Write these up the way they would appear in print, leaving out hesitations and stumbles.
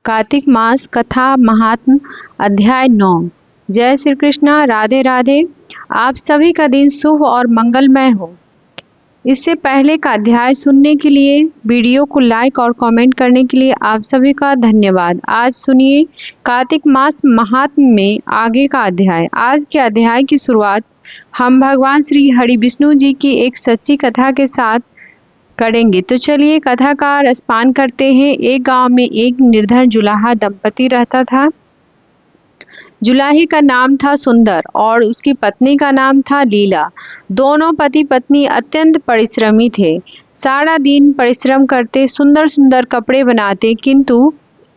कार्तिक मास कथा महात्म अध्याय 9। जय श्री कृष्णा, राधे राधे। आप सभी का दिन शुभ और मंगलमय हो। इससे पहले का अध्याय सुनने के लिए, वीडियो को लाइक और कमेंट करने के लिए आप सभी का धन्यवाद। आज सुनिए कार्तिक मास महात्म में आगे का अध्याय। आज के अध्याय की शुरुआत हम भगवान श्री हरि विष्णु जी की एक सच्ची कथा के साथ करेंगे। तो चलिए कथा का रसपान करते हैं। एक गांव में एक निर्धन जुलाहा दंपति रहता था। जुलाहे का नाम था सुंदर और उसकी पत्नी का नाम था लीला। दोनों पति पत्नी अत्यंत परिश्रमी थे। सारा दिन परिश्रम करते, सुंदर सुंदर कपड़े बनाते, किंतु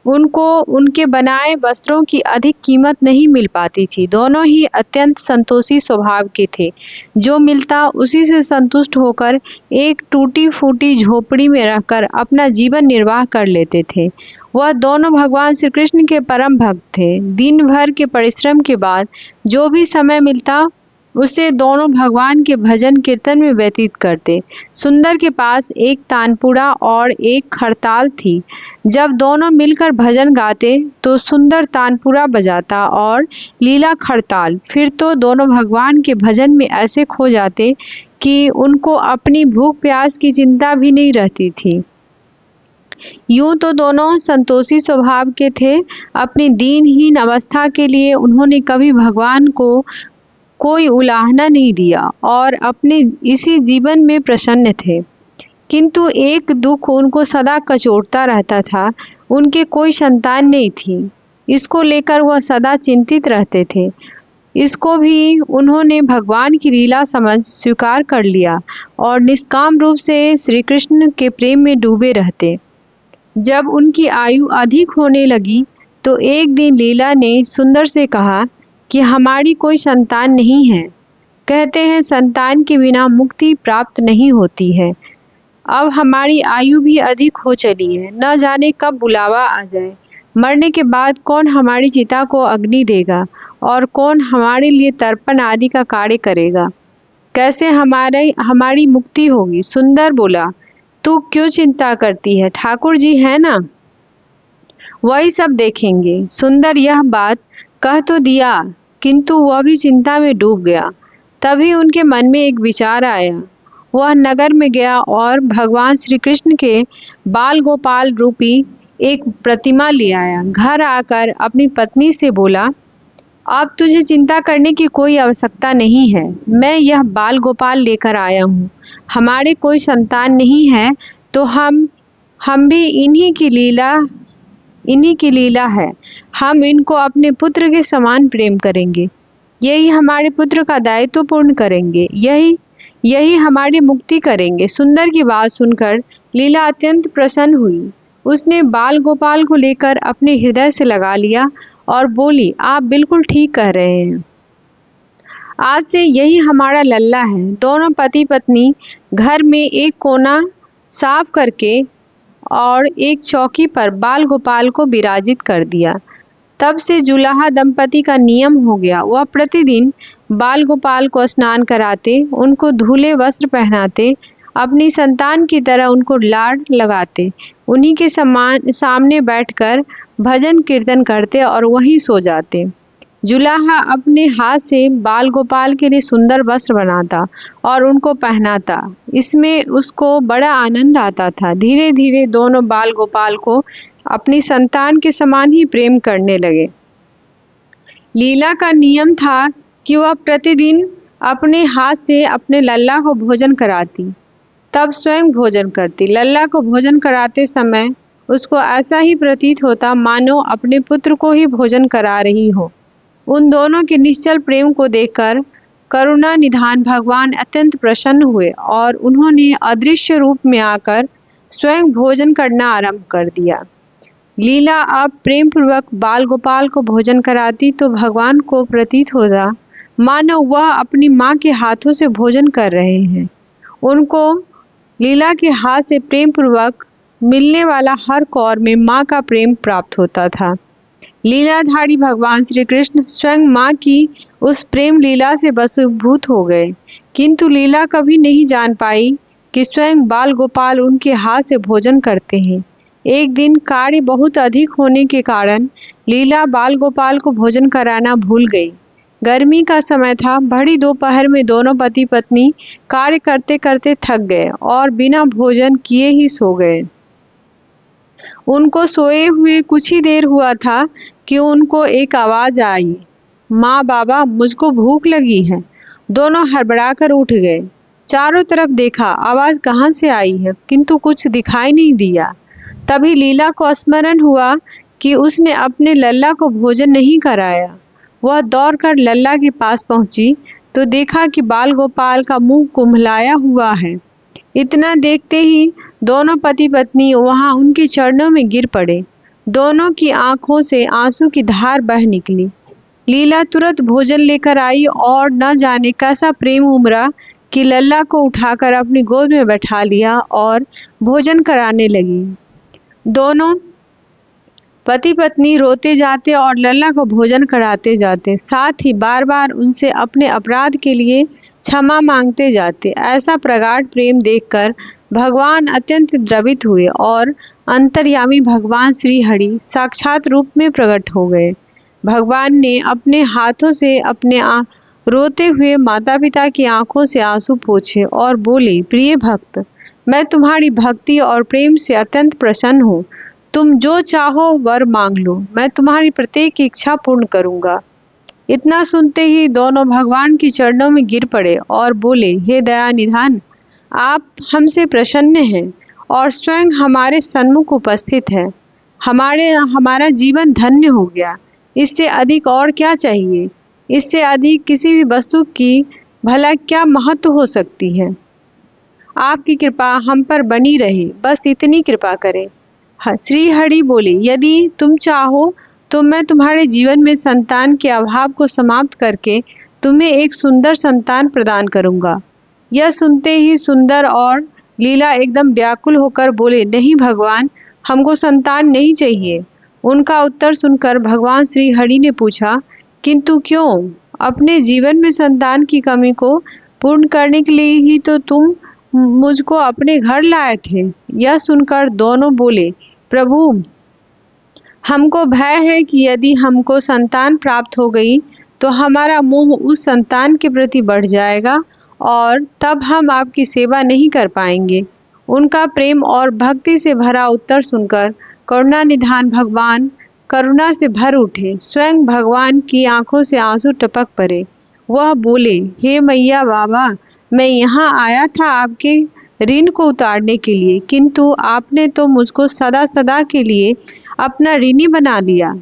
उनको उनके बनाए वस्त्रों की अधिक कीमत नहीं मिल पाती थी। दोनों ही अत्यंत संतोषी स्वभाव के थे। जो मिलता उसी से संतुष्ट होकर एक टूटी फूटी झोपड़ी में रहकर अपना जीवन निर्वाह कर लेते थे। वह दोनों भगवान श्री कृष्ण के परम भक्त थे। दिन भर के परिश्रम के बाद जो भी समय मिलता उसे दोनों भगवान के भजन कीर्तन में व्यतीत करते। सुंदर के पास एक तानपुरा और एक खड़ताल थी। जब दोनों मिलकर भजन गाते तो सुंदर तानपुरा बजाता और लीला खड़ताल। फिर तो दोनों भगवान के भजन में ऐसे खो जाते कि उनको अपनी भूख प्यास की चिंता भी नहीं रहती थी। यूं तो दोनों संतोषी स्वभाव के थे। अपनी दीनहीन अवस्था के लिए उन्होंने कभी भगवान को कोई उलाहना नहीं दिया और अपने इसी जीवन में प्रसन्न थे। किंतु एक दुख उनको सदा कचोटता रहता था। उनके कोई संतान नहीं थी। इसको लेकर वह सदा चिंतित रहते थे। इसको भी उन्होंने भगवान की लीला समझ स्वीकार कर लिया और निष्काम रूप से श्री कृष्ण के प्रेम में डूबे रहते। जब उनकी आयु अधिक होने लगी तो एक दिन लीला ने सुंदर से कहा कि हमारी कोई संतान नहीं है। कहते हैं संतान के बिना मुक्ति प्राप्त नहीं होती है। अब हमारी आयु भी अधिक हो चली है, न जाने कब बुलावा आ जाए। मरने के बाद कौन हमारी चिता को अग्नि देगा और कौन हमारे लिए तर्पण आदि का कार्य करेगा। कैसे हमारी मुक्ति होगी। सुंदर बोला, तू क्यों चिंता करती है, ठाकुर जी है ना, वही सब देखेंगे। सुंदर यह बात कह तो दिया किंतु वह भी चिंता में डूब गया। तभी उनके मन में एक विचार आया। वह नगर में गया और भगवान श्री कृष्ण के बाल गोपाल रूपी एक प्रतिमा ले आया। घर आकर अपनी पत्नी से बोला, अब तुझे चिंता करने की कोई आवश्यकता नहीं है। मैं यह बाल गोपाल लेकर आया हूँ। हमारे कोई संतान नहीं है तो हम भी इन्हीं की लीला है। हम इनको अपने पुत्र के समान प्रेम करेंगे। यही हमारे पुत्र का दायित्व पूर्ण करेंगे। यही हमारी मुक्ति करेंगे। सुंदर की बात सुनकर लीला अत्यंत प्रसन्न हुई। उसने बाल गोपाल को लेकर अपने हृदय से लगा लिया और बोली, आप बिल्कुल ठीक कह रहे हैं। आज से यही हमारा लल्ला है। दोनों पति पत्नी घर में एक कोना साफ करके और एक चौकी पर बाल गोपाल को विराजित कर दिया। तब से जुलाहा दंपति का नियम हो गया। वह प्रतिदिन बाल गोपाल को स्नान कराते, उनको धुले वस्त्र पहनाते, अपनी संतान की तरह उनको लाड लगाते, उन्हीं के सामने बैठकर भजन कीर्तन करते और वहीं सो जाते। जुलाहा अपने हाथ से बाल गोपाल के लिए सुंदर वस्त्र बनाता और उनको पहनाता। इसमें उसको बड़ा आनंद आता था। धीरे धीरे दोनों बाल गोपाल को अपनी संतान के समान ही प्रेम करने लगे। लीला का नियम था कि वह प्रतिदिन अपने हाथ से अपने लल्ला को भोजन कराती, तब स्वयं भोजन करती। लल्ला को भोजन कराते समय उसको ऐसा ही प्रतीत होता मानो अपने पुत्र को ही भोजन करा रही हो। उन दोनों के निश्चल प्रेम को देखकर करुणा निधान भगवान अत्यंत प्रसन्न हुए और उन्होंने अदृश्य रूप में आकर स्वयं भोजन करना आरंभ कर दिया। लीला अब प्रेम पूर्वक बाल गोपाल को भोजन कराती तो भगवान को प्रतीत होता मानो वह अपनी माँ के हाथों से भोजन कर रहे हैं। उनको लीला के हाथ से प्रेम पूर्वक मिलने वाला हर कौर में माँ का प्रेम प्राप्त होता था। लीलाधारी भगवान श्री कृष्ण स्वयं माँ की उस प्रेम लीला से वशीभूत हो गए। किंतु लीला कभी नहीं जान पाई कि स्वयं बाल गोपाल उनके हाथ से भोजन करते हैं। एक दिन कार्य बहुत अधिक होने के कारण लीला बाल गोपाल को भोजन कराना भूल गई। गर्मी का समय था। बड़ी दोपहर में दोनों पति पत्नी कार्य करते करते थक गए और बिना भोजन किए ही सो गए। उनको सोए हुए कुछ ही देर हुआ था कि उनको एक आवाज़ आई, माँ बाबा मुझको भूख लगी है। दोनों हड़बड़ाकर उठ गए। चारों तरफ देखा, आवाज़ कहाँ से आई है, किंतु कुछ दिखाई नहीं दिया। तभी लीला को स्मरण हुआ कि उसने अपने लल्ला को भोजन नहीं कराया। वह दौड़कर लल्ला के पास पहुंची तो देखा कि बाल गोपाल का मुंह कुम्हलाया हुआ है। इतना देखते ही दोनों पति पत्नी वहां उनके चरणों में गिर पड़े। दोनों की आंखों से आंसू की धार बह निकली। लीला तुरंत भोजन लेकर आई और न जाने कैसा प्रेम उमड़ा कि लल्ला को उठाकर अपनी गोद में बैठा लिया और भोजन कराने लगी। दोनों पति पत्नी रोते जाते और लल्ला को भोजन कराते जाते, साथ ही बार बार उनसे अपने अपराध के लिए क्षमा मांगते जाते। ऐसा प्रगाढ़ प्रेम देखकर भगवान अत्यंत द्रवित हुए और अंतर्यामी भगवान श्री हरि साक्षात रूप में प्रकट हो गए। भगवान ने अपने हाथों से अपने रोते हुए माता पिता की आंखों से आंसू पोंछे और बोले, प्रिय भक्त, मैं तुम्हारी भक्ति और प्रेम से अत्यंत प्रसन्न हूँ। तुम जो चाहो वर मांग लो, मैं तुम्हारी प्रत्येक इच्छा पूर्ण करूँगा। इतना सुनते ही दोनों भगवान के चरणों में गिर पड़े और बोले, हे दया निधान, आप हमसे प्रसन्न हैं और स्वयं हमारे सन्मुख उपस्थित है। हमारा जीवन धन्य हो गया। इससे अधिक और क्या चाहिए? इससे अधिक किसी भी वस्तु की भला क्या महत्व हो सकती है? आपकी कृपा हम पर बनी रहे, बस इतनी कृपा करें। श्री हरि बोले, यदि तुम चाहो तो मैं तुम्हारे जीवन में संतान के अभाव को समाप्त करके तुम्हें एक सुंदर संतान प्रदान करूंगा। यह सुनते ही सुंदर और लीला एकदम व्याकुल होकर बोले, नहीं भगवान, हमको संतान नहीं चाहिए। उनका उत्तर सुनकर भगवान श्री हरि ने पूछा, किंतु क्यों? अपने जीवन में संतान की कमी को पूर्ण करने के लिए ही तो तुम मुझको अपने घर लाए थे। यह सुनकर दोनों बोले, प्रभु, हमको भय है कि यदि हमको संतान प्राप्त हो गई तो हमारा मोह उस संतान के प्रति बढ़ जाएगा और तब हम आपकी सेवा नहीं कर पाएंगे। उनका प्रेम और भक्ति से भरा उत्तर सुनकर करुणा निधान भगवान करुणा से भर उठे। स्वयं भगवान की आंखों से आंसू टपक पड़े। वह बोले, हे मैया बाबा, मैं यहाँ आया था आपके ऋण को उतारने के लिए, किंतु आपने तो मुझको सदा सदा के लिए अपना ऋणी बना लिया।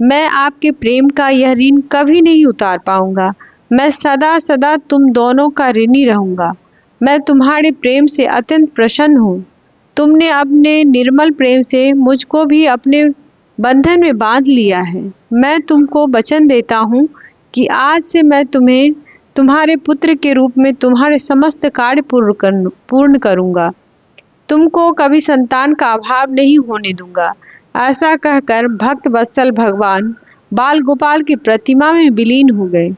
मैं आपके प्रेम का यह ऋण कभी नहीं उतार पाऊंगा। मैं सदा सदा तुम दोनों का ऋणी रहूंगा। मैं तुम्हारे प्रेम से अत्यंत प्रसन्न हूँ। तुमने अपने निर्मल प्रेम से मुझको भी अपने बंधन में बांध लिया है। मैं तुमको वचन देता हूँ कि आज से मैं तुम्हें तुम्हारे पुत्र के रूप में तुम्हारे समस्त कार्य पूर्ण करूँगा। तुमको कभी संतान का अभाव नहीं होने दूंगा। ऐसा कहकर भक्त वत्सल भगवान बाल गोपाल की प्रतिमा में विलीन हो गए।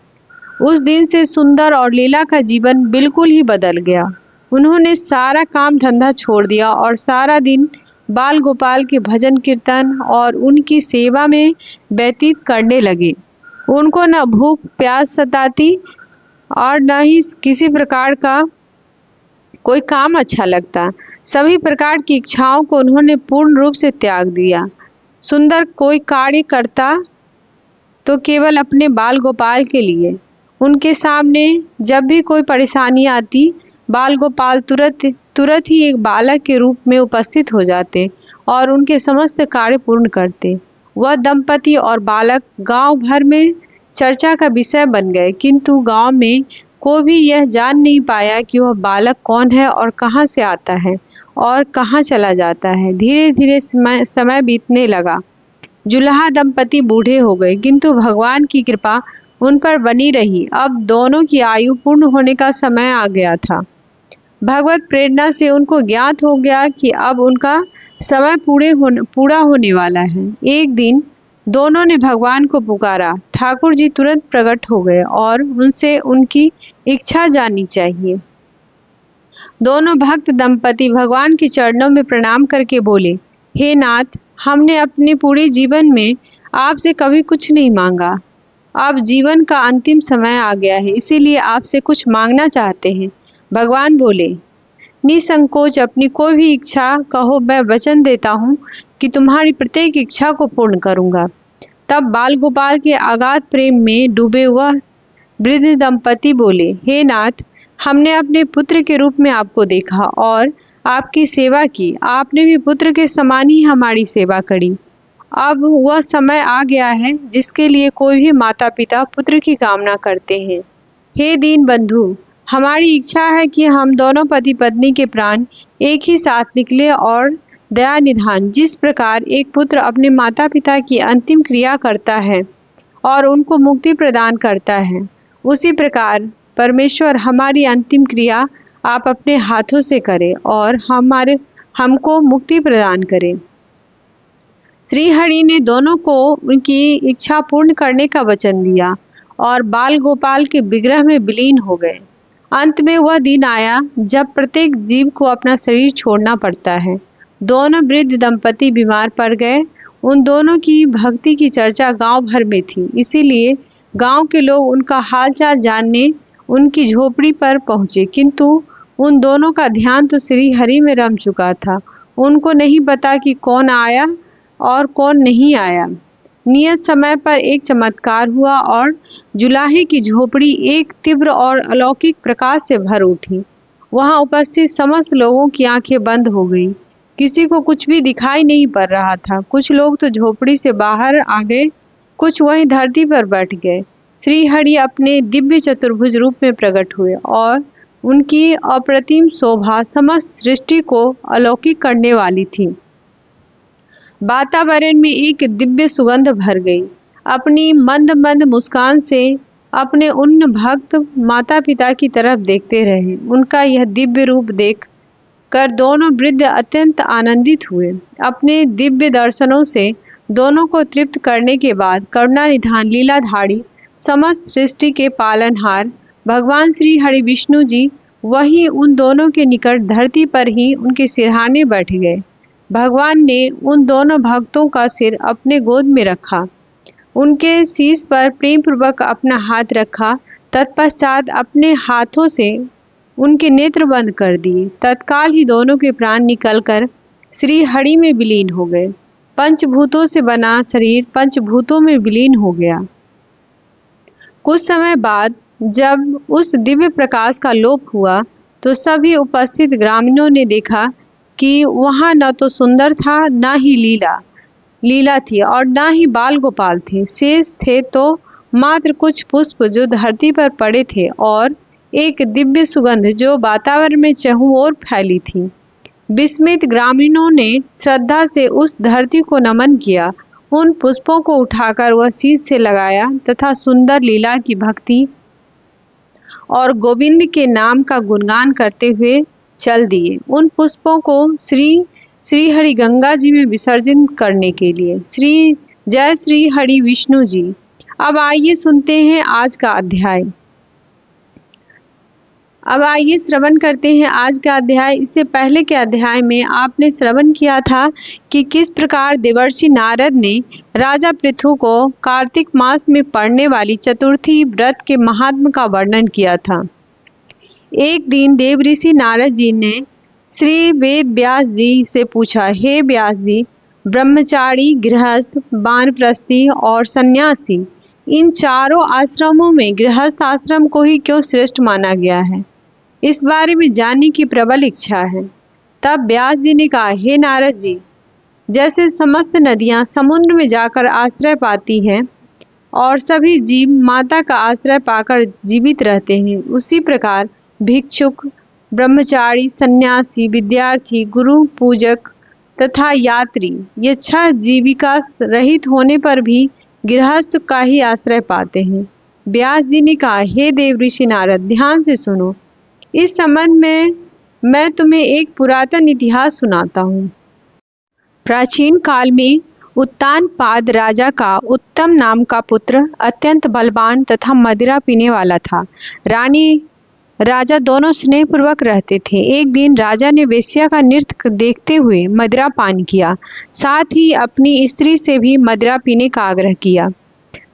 उस दिन से सुंदर और लीला का जीवन बिल्कुल ही बदल गया। उन्होंने सारा काम धंधा छोड़ दिया और सारा दिन बाल गोपाल के भजन कीर्तन और उनकी सेवा में व्यतीत करने लगे। उनको न भूख प्यास सताती और न ही किसी प्रकार का कोई काम अच्छा लगता। सभी प्रकार की इच्छाओं को उन्होंने पूर्ण रूप से त्याग दिया। सुंदर कोई कार्य करता तो केवल अपने बाल गोपाल के लिए। उनके सामने जब भी कोई परेशानी आती, बाल गोपाल तुरंत ही एक बालक के रूप में उपस्थित हो जाते और उनके समस्त कार्य पूर्ण करते। वह दंपति और बालक गांव भर में चर्चा का विषय बन गए, किंतु गांव में कोई भी यह जान नहीं पाया कि वह बालक कौन है और कहां से आता है और कहां चला जाता है। धीरे धीरे समय बीतने लगा। जुल्हा दंपति बूढ़े हो गए, किंतु भगवान की कृपा उन पर बनी रही। अब दोनों की आयु पूर्ण होने का समय आ गया था। भगवत प्रेरणा से उनको ज्ञात हो गया कि अब उनका समय पूरा होने वाला है। एक दिन दोनों ने भगवान को पुकारा। ठाकुर जी तुरंत प्रकट हो गए और उनसे उनकी इच्छा जाननी चाहिए। दोनों भक्त दंपति भगवान के चरणों में प्रणाम करके बोले, हे नाथ, हमने अपने पूरे जीवन में आपसे कभी कुछ नहीं मांगा। अब जीवन का अंतिम समय आ गया है, इसीलिए आपसे कुछ मांगना चाहते हैं। भगवान बोले, निसंकोच अपनी कोई भी इच्छा कहो, मैं वचन देता हूँ कि तुम्हारी प्रत्येक इच्छा को पूर्ण करूँगा। तब बाल गोपाल के अगाध प्रेम में डूबे हुआ वृद्ध दंपति बोले, हे नाथ, हमने अपने पुत्र के रूप में आपको देखा और आपकी सेवा की। आपने भी पुत्र के समान ही हमारी सेवा करी। अब वह समय आ गया है जिसके लिए कोई भी माता पिता पुत्र की कामना करते हैं। हे दीन बंधु, हमारी इच्छा है कि हम दोनों पति पत्नी के प्राण एक ही साथ निकले और दया निधान जिस प्रकार एक पुत्र अपने माता पिता की अंतिम क्रिया करता है और उनको मुक्ति प्रदान करता है, उसी प्रकार परमेश्वर हमारी अंतिम क्रिया आप अपने हाथों से करें और हमको मुक्ति प्रदान करें। श्री हरि ने दोनों को उनकी इच्छा पूर्ण करने का वचन दिया और बाल गोपाल के विग्रह में विलीन हो गए। अंत में वह दिन आया जब प्रत्येक जीव को अपना शरीर छोड़ना पड़ता है। दोनों वृद्ध दंपति बीमार पड़ गए। उन दोनों की भक्ति की चर्चा गांव भर में थी, इसीलिए गांव के लोग उनका हालचाल जानने उनकी झोपड़ी पर पहुंचे, किंतु उन दोनों का ध्यान तो श्री हरि में रम चुका था। उनको नहीं पता कि कौन आया और कौन नहीं आया। नियत समय पर एक चमत्कार हुआ और जुलाहे की झोपड़ी एक तीव्र और अलौकिक प्रकाश से भर उठी। वहां उपस्थित समस्त लोगों की आंखें बंद हो गईं। किसी को कुछ भी दिखाई नहीं पड़ रहा था। कुछ लोग तो झोपड़ी से बाहर आ गए, कुछ वहीं धरती पर बैठ गए। श्री हरि अपने दिव्य चतुर्भुज रूप में प्रकट हुए और उनकी अप्रतिम शोभा समस्त सृष्टि को अलौकिक करने वाली थी। वातावरण में एक दिव्य सुगंध भर गई। अपनी मंद मंद मुस्कान से अपने उन भक्त माता पिता की तरफ देखते रहे। उनका यह दिव्य रूप देख कर दोनों वृद्ध अत्यंत आनंदित हुए। अपने दिव्य दर्शनों से दोनों को तृप्त करने के बाद करुणा निधान लीलाधारी समस्त सृष्टि के पालनहार भगवान श्री हरि विष्णु जी वहीं उन दोनों के निकट धरती पर ही उनके सिरहाने बैठ गए। भगवान ने उन दोनों भक्तों का सिर अपने गोद में रखा, उनके शीश पर प्रेम पूर्वक अपना हाथ रखा। तत्पश्चात अपने हाथों से उनके नेत्र बंद कर दिए। तत्काल ही दोनों के प्राण निकलकर श्री हरि में विलीन हो गए। पंचभूतों से बना शरीर पंचभूतों में विलीन हो गया। कुछ समय बाद जब उस दिव्य प्रकाश का लोप हुआ तो सभी उपस्थित ग्रामीणों ने देखा कि वहाँ न तो सुंदर था, न ही लीला थी और न ही बाल गोपाल थे। शेष थे तो मात्र कुछ पुष्प जो धरती पर पड़े थे और एक दिव्य सुगंध जो वातावरण में चहुं ओर फैली थी। विस्मित ग्रामीणों ने श्रद्धा से उस धरती को नमन किया। उन पुष्पों को उठाकर वह शीश से लगाया तथा सुंदर लीला की भक्ति और गोविंद के नाम का गुणगान करते हुए चल दिए। उन पुष्पों को श्री हरि गंगा जी में विसर्जन करने के लिए। जय श्री हरि विष्णु जी। अब आइए सुनते हैं आज का अध्याय। अब आइए श्रवण करते हैं आज का अध्याय। इससे पहले के अध्याय में आपने श्रवण किया था कि किस प्रकार देवर्षि नारद ने राजा पृथु को कार्तिक मास में पड़ने वाली चतुर्थी व्रत के महात्म का वर्णन किया था। एक दिन देवऋषि नारद जी ने श्री वेद व्यास जी से पूछा, हे व्यास जी, ब्रह्मचारी, गृहस्थ, वानप्रस्थी और सन्यासी, इन चारों आश्रमों में गृहस्थ आश्रम को ही क्यों श्रेष्ठ माना गया है? इस बारे में जानने की प्रबल इच्छा है। तब व्यास जी ने कहा, हे नारद जी, जैसे समस्त नदियां समुद्र में जाकर आश्रय पाती हैं और सभी जीव माता का आश्रय पाकर जीवित रहते हैं, उसी प्रकार भिक्षुक, ब्रह्मचारी, सन्यासी, विद्यार्थी, गुरु पूजक तथा यात्री ये 6 जीविका रहित होने पर भी गृहस्थ का ही आश्रय पाते हैं। व्यास जी ने कहा, हे देवऋषि नारद, ध्यान से सुनो। इस संबंध में मैं तुम्हें एक पुरातन इतिहास सुनाता हूँ। प्राचीन काल में उत्तानपाद राजा का उत्तम नाम का पुत्र अत्यंत बलवान तथा मदिरा पीने वाला था। रानी राजा दोनों स्नेहपूर्वक रहते थे। एक दिन राजा ने वेश्या का नृत्य देखते हुए मदिरा पान किया, साथ ही अपनी स्त्री से भी मदिरा पीने का आग्रह किया,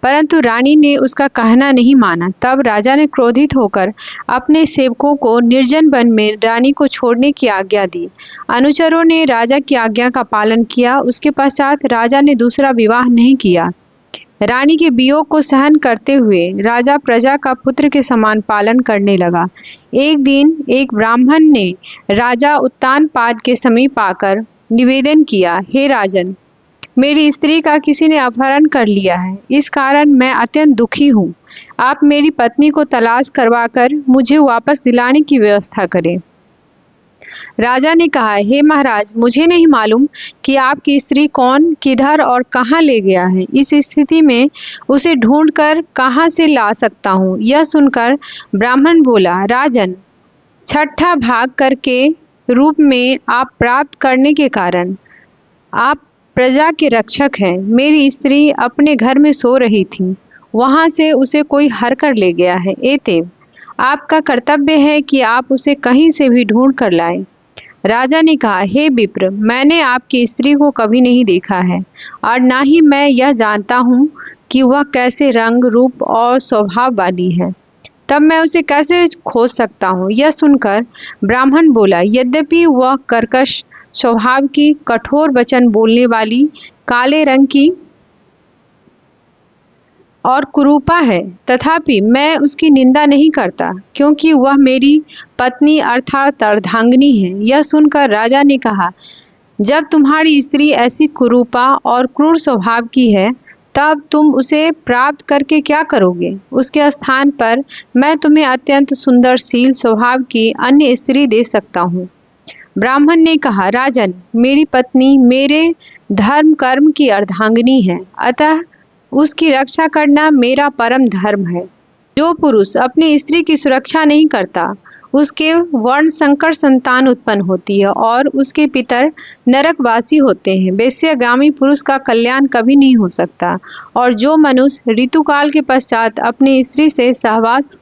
परंतु रानी ने उसका कहना नहीं माना। तब राजा ने क्रोधित होकर अपने सेवकों को निर्जन वन में रानी को छोड़ने की आज्ञा दी। अनुचरों ने राजा की आज्ञा का पालन किया। उसके पश्चात राजा ने दूसरा विवाह नहीं किया। रानी के वियोग को सहन करते हुए राजा प्रजा का पुत्र के समान पालन करने लगा। एक दिन एक ब्राह्मण ने राजा उत्तानपाद के समीप आकर निवेदन किया, हे राजन, मेरी स्त्री का किसी ने अपहरण कर लिया है। इस कारण मैं अत्यंत दुखी हूँ। आप मेरी पत्नी को तलाश करवाकर मुझे वापस दिलाने की व्यवस्था करें। राजा ने कहा, हे महाराज, मुझे नहीं मालूम कि आपकी स्त्री कौन, किधर और कहाँ ले गया है। इस स्थिति में उसे ढूंढकर कहाँ से ला सकता हूँ। यह सुनकर ब्राह्मण बोला, राजन, छठा भाग करके रूप में आप प्राप्त करने के कारण आप प्रजा के रक्षक हैं। मेरी स्त्री अपने घर में सो रही थी, वहां से उसे कोई हर कर ले गया है। एतेव आपका कर्तव्य है कि आप उसे कहीं से भी ढूंढ कर लाएं। राजा ने कहा, हे विप्र, मैंने आपकी स्त्री को कभी नहीं देखा है और ना ही मैं यह जानता हूँ कि वह कैसे रंग, रूप और स्वभाव वाली है। तब मैं उसे कैसे खोज सकता हूँ। यह सुनकर ब्राह्मण बोला, यद्यपि वह कर्कश स्वभाव की, कठोर वचन बोलने वाली, काले रंग की और कुरूपा है, तथापि मैं उसकी निंदा नहीं करता, क्योंकि वह मेरी पत्नी अर्थात अर्धांगिनी है। यह सुनकर राजा ने कहा, जब तुम्हारी स्त्री ऐसी कुरूपा और क्रूर स्वभाव की है, तब तुम उसे प्राप्त करके क्या करोगे। उसके स्थान पर मैं तुम्हें अत्यंत सुंदरशील स्वभाव की अन्य स्त्री दे सकता हूँ। ब्राह्मण ने कहा, राजन, मेरी पत्नी मेरे धर्म कर्म की अर्धांगिनी है, अतः उसकी रक्षा करना मेरा परम धर्म है। जो पुरुष अपनी स्त्री की सुरक्षा नहीं करता, उसके वर्ण संकर संतान उत्पन्न होती है और उसके पितर नरकवासी होते हैं। वेश्यागामी पुरुष का कल्याण कभी नहीं हो सकता। और जो मनुष्य ऋतुकाल के पश्चात अपनी स्त्री से सहवास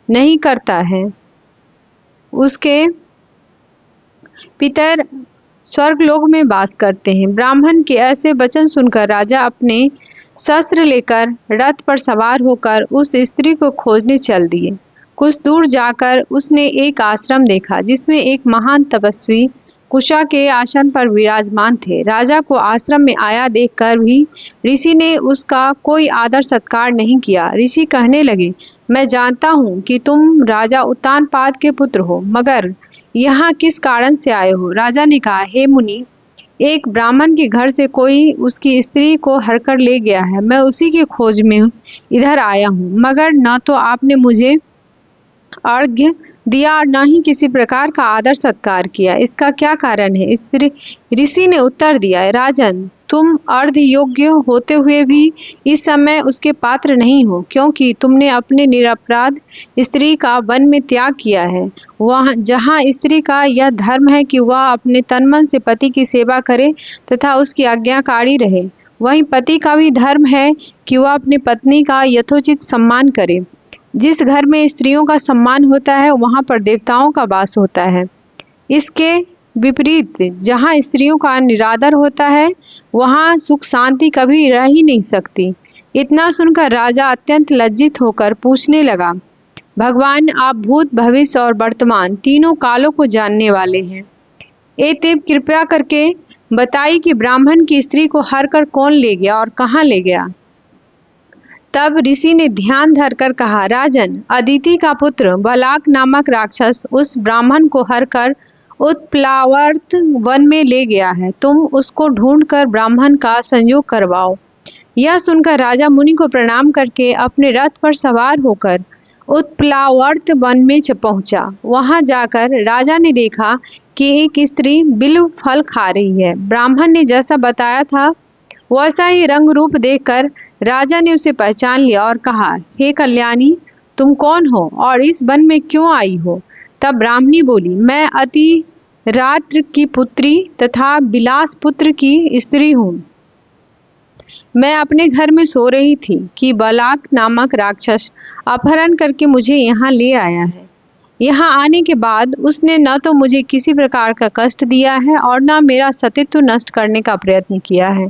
नहीं करता है, उसके पितर स्वर्गलोक में वास करते हैं। ब्राह्मण के ऐसे वचन सुनकर राजा अपने शस्त्र लेकर रथ पर सवार होकर उस स्त्री को खोजने चल दिए। कुछ दूर जाकर उसने एक आश्रम देखा जिसमें एक महान तपस्वी कुशा के आसन पर विराजमान थे। राजा को आश्रम में आया देखकर भी ऋषि ने उसका कोई आदर सत्कार नहीं किया। ऋषि कहने लगे, मैं जानता हूँ कि तुम राजा उत्तानपाद के पुत्र हो, मगर यहाँ किस कारण से आए हो। राजा ने कहा, हे मुनि, एक ब्राह्मण के घर से कोई उसकी स्त्री को हरकर ले गया है। मैं उसी की खोज में इधर आया हूँ, मगर न तो आपने मुझे अर्घ्य दिया और न ही किसी प्रकार का आदर सत्कार किया। इसका क्या कारण है। स्त्री ऋषि ने उत्तर दिया, राजन, तुम अर्ध योग्य होते हुए भी इस समय उसके पात्र नहीं हो, क्योंकि तुमने अपने निरपराध स्त्री का वन में त्याग किया है। वह जहाँ स्त्री का यह धर्म है कि वह अपने तन मन से पति की सेवा करे तथा उसकी आज्ञाकारी रहे, वहीं पति का भी धर्म है कि वह अपनी पत्नी का यथोचित सम्मान करे। जिस घर में स्त्रियों का सम्मान होता है, वहाँ पर देवताओं का वास होता है। इसके विपरीत जहाँ स्त्रियों का निरादर होता है, वहाँ सुख शांति कभी रह ही नहीं सकती। इतना सुनकर राजा अत्यंत लज्जित होकर पूछने लगा, भगवान, आप भूत, भविष्य और वर्तमान तीनों कालों को जानने वाले हैं। एतेव कृपया करके बताइए कि ब्राह्मण की स्त्री को हर कर कौन ले गया और कहाँ ले गया। तब ऋषि ने ध्यान धरकर कहा, राजन, अदिति का पुत्र बलाक नामक राक्षस उस ब्राह्मण को हर कर उत्प्लावर्त वन में ले गया है। तुम उसको ढूंढकर ब्राह्मण का संयोग करवाओ। यह सुनकर राजा मुनि को प्रणाम करके अपने रथ पर सवार होकर उत्प्लावर्त वन में पहुंचा। वहां जाकर राजा ने देखा कि एक स्त्री बिल्व फल खा रही है। ब्राह्मण ने जैसा बताया था वैसा ही रंग रूप देखकर राजा ने उसे पहचान लिया और कहा, हे कल्याणी, तुम कौन हो और इस वन में क्यों आई हो। तब ब्राह्मणी बोली, मैं अति रात्र की पुत्री तथा बिलास पुत्र की स्त्री हूँ। मैं अपने घर में सो रही थी कि बलाक नामक राक्षस अपहरण करके मुझे यहाँ ले आया है। यहाँ आने के बाद उसने न तो मुझे किसी प्रकार का कष्ट दिया है और न मेरा सतीत्व नष्ट करने का प्रयत्न किया है।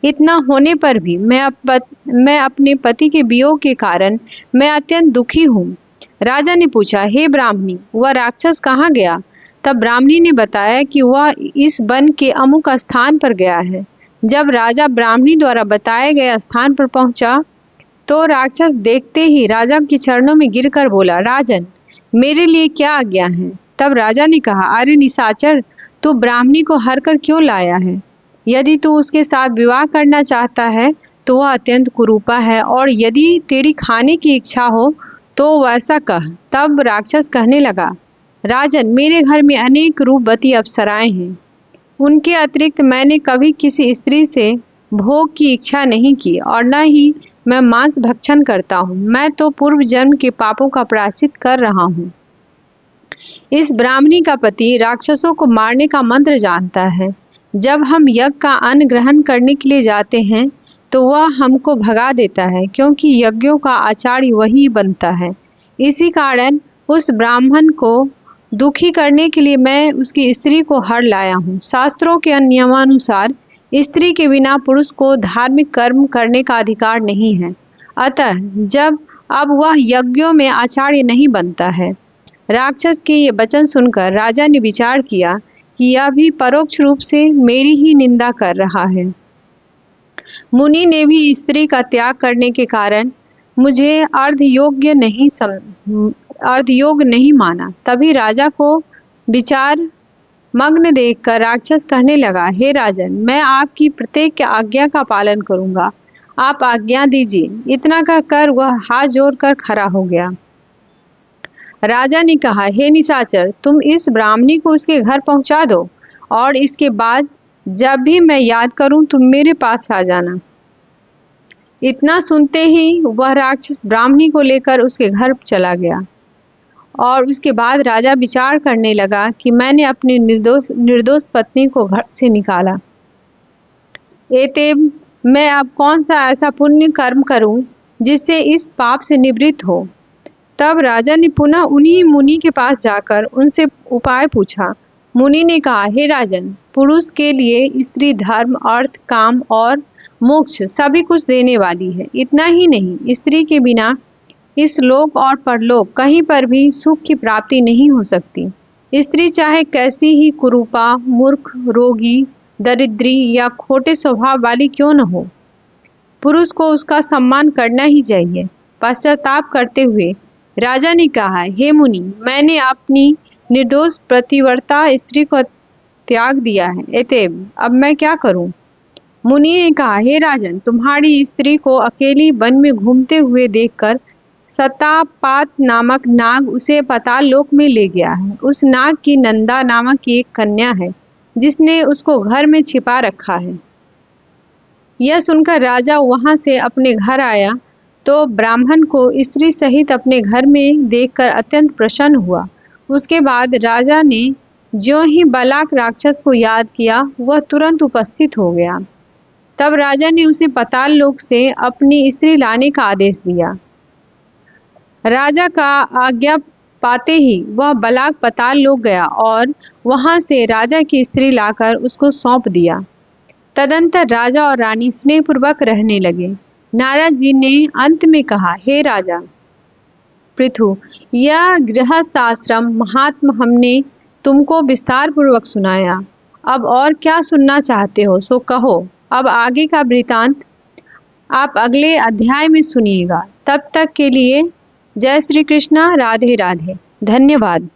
इतना होने पर भी मैं अपने पति के वियोग के कारण मैं अत्यंत दुखी हूँ। राजा ने पूछा, हे ब्राह्मणी, वह राक्षस कहाँ गया? तब ब्राह्मणी ने बताया कि वह इस वन के अमुक स्थान पर गया है। जब राजा ब्राह्मणी द्वारा बताए गए स्थान पर पहुंचा तो राक्षस देखते ही राजा के चरणों में गिरकर बोला, राजन, मेरे लिए क्या आज्ञा है? तब राजा ने कहा, अरे निशाचर, तू ब्राह्मणी को हर कर क्यों लाया है? यदि तू उसके साथ विवाह करना चाहता है तो वह अत्यंत कुरूपा है, और यदि तेरी खाने की इच्छा हो तो वैसा कह। तब राक्षस कहने लगा, राजन, मेरे घर में अनेक रूपवती अप्सराएं हैं। उनके अतिरिक्त मैंने कभी किसी स्त्री से भोग की इच्छा नहीं की और न ही मैं मांस भक्षण करता हूँ। मैं तो पूर्व जन्म के पापों का प्रायश्चित कर रहा हूँ। इस ब्राह्मणी का पति राक्षसों को मारने का मंत्र जानता है। जब हम यज्ञ का अन्न ग्रहण करने के लिए जाते हैं तो वह हमको भगा देता है, क्योंकि यज्ञों का आचार्य वही बनता है। इसी कारण उस ब्राह्मण को दुखी करने के लिए मैं उसकी स्त्री को हर लाया हूँ। शास्त्रों के नियमानुसार स्त्री के बिना पुरुष को धार्मिक कर्म करने का अधिकार नहीं है। अतः जब अब वह यज्ञों में आचार्य नहीं बनता है। राक्षस के ये वचन सुनकर राजा ने विचार किया कि यह भी परोक्ष रूप से मेरी ही निंदा कर रहा है। मुनि ने भी स्त्री का त्याग करने के कारण मुझे अर्धयोग्य नहीं माना। तभी राजा को विचार मग्न देखकर राक्षस कहने लगा, हे राजन, मैं आपकी प्रत्येक आज्ञा का पालन करूंगा। आप आज्ञा दीजिए। इतना कहकर वह हाथ जोड़कर खड़ा हो गया। राजा ने कहा, हे निशाचर, तुम इस ब्राह्मणी को उसके घर पहुंचा दो और इसके बाद जब भी मैं याद करूं तुम मेरे पास आ जाना। इतना सुनते ही वह राक्षस ब्राह्मणी को लेकर उसके घर चला गया और उसके बाद राजा विचार करने लगा कि मैंने अपनी निर्दोष पत्नी को घर से निकाला। एतेब मैं अब कौन सा ऐसा पुण्य कर्म करूं जिससे इस पाप से निवृत्त हो। तब राजा ने पुनः उन्हीं मुनि के पास जाकर उनसे उपाय पूछा। मुनि ने कहा, हे राजन, पुरुष के लिए स्त्री धर्म, अर्थ, काम और मोक्ष सभी कुछ देने वाली है। इतना ही नहीं, स्त्री के बिना इस लोक और परलोक कहीं पर भी सुख की प्राप्ति नहीं हो सकती। स्त्री चाहे कैसी ही कुरूपा, मूर्ख, रोगी, दरिद्री या खोटे स्वभाव वाली क्यों न हो, पुरुष को उसका सम्मान करना ही चाहिए। पश्चाताप करते हुए राजा ने कहा, हे मुनि, मैंने अपनी निर्दोष प्रतिव्रता स्त्री को त्याग दिया है। एतेब अब मैं क्या करूं? मुनि ने कहा, हे राजन, तुम्हारी स्त्री को अकेली वन में घूमते हुए देखकर सतापात नामक नाग उसे पाताल लोक में ले गया है। उस नाग की नंदा नामक एक कन्या है जिसने उसको घर में छिपा रखा है। यह सुनकर राजा वहां से अपने घर आया तो ब्राह्मण को स्त्री सहित अपने घर में देखकर अत्यंत प्रसन्न हुआ। उसके बाद राजा ने ज्यों ही बलाक राक्षस को याद किया, वह तुरंत उपस्थित हो गया। तब राजा ने उसे पाताल लोक से अपनी स्त्री लाने का आदेश दिया। राजा का आज्ञा पाते ही वह बलाक पाताल लोक गया और वहां से राजा की स्त्री लाकर उसको सौंप दिया। तदंतर राजा और रानी स्नेहपूर्वक रहने लगे। नारद जी ने अंत में कहा, हे राजा पृथु, यह गृहस्थ आश्रम महात्मा हमने तुमको विस्तार पूर्वक सुनाया। अब और क्या सुनना चाहते हो सो कहो। अब आगे का वृतांत आप अगले अध्याय में सुनिएगा। तब तक के लिए जय श्री कृष्णा, राधे राधे, धन्यवाद।